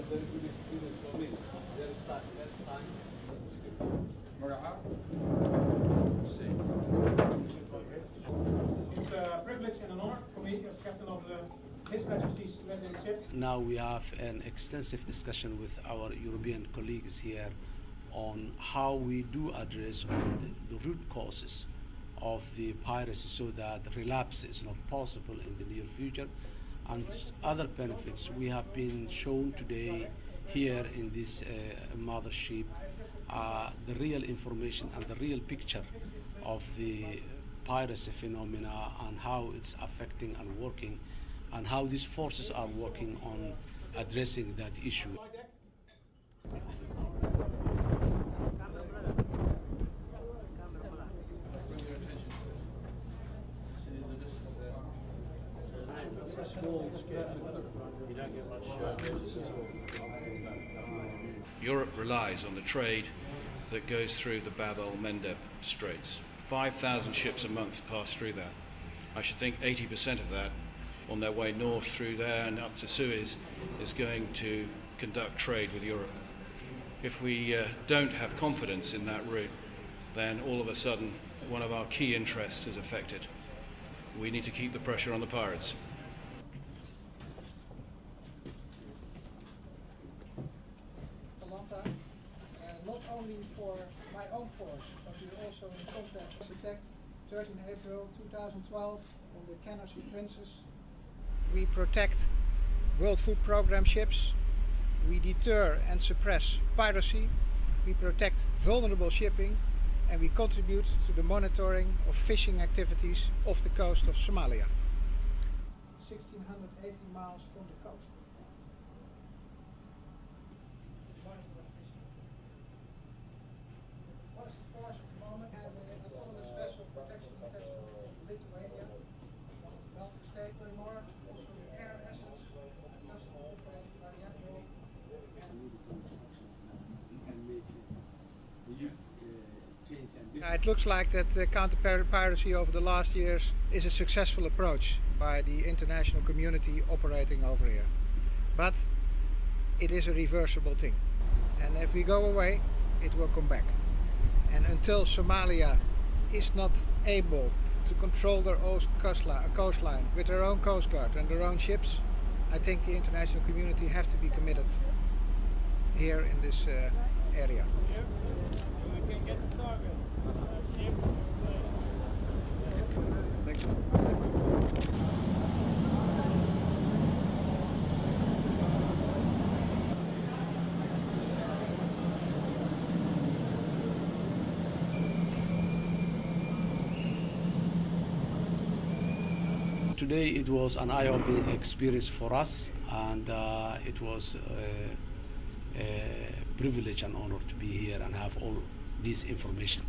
very good experience for me. First time. It's a privilege and an honor for me as captain of His Majesty's Landing Ship. Now we have an extensive discussion with our European colleagues here on how we do address on the root causes of the piracy so that relapse is not possible in the near future, and other benefits. We have been shown today here in this mothership the real information and the real picture of the piracy phenomena and how it's affecting and working, and how these forces are working on addressing that issue. Europe relies on the trade that goes through the Bab el-Mandeb Straits. 5,000 ships a month pass through that. I should think 80% of that on their way north through there and up to Suez is going to conduct trade with Europe. If we don't have confidence in that route, then all of a sudden one of our key interests is affected. We need to keep the pressure on the pirates. Not only for my own force, but we're also in contact with attack 13 April 2012 on the Canarsie Princess. We protect World Food Programme ships, we deter and suppress piracy, we protect vulnerable shipping, and we contribute to the monitoring of fishing activities off the coast of Somalia. 1,680 miles from the coast. What is the force at the moment? We have an autonomous vessel protection vessel in Lithuania, one of the Baltic states anymore, also the air assets, custom operated by the Admiral. It looks like that counter-piracy over the last years is a successful approach by the international community operating over here. But it is a reversible thing. And if we go away, it will come back. And until Somalia is not able to control their own coastline with their own coast guard and their own ships, I think the international community have to be committed here in this area. We can get the target. Thank you. Today it was an eye-opening experience for us, and it was a privilege and honor to be here and have all this information.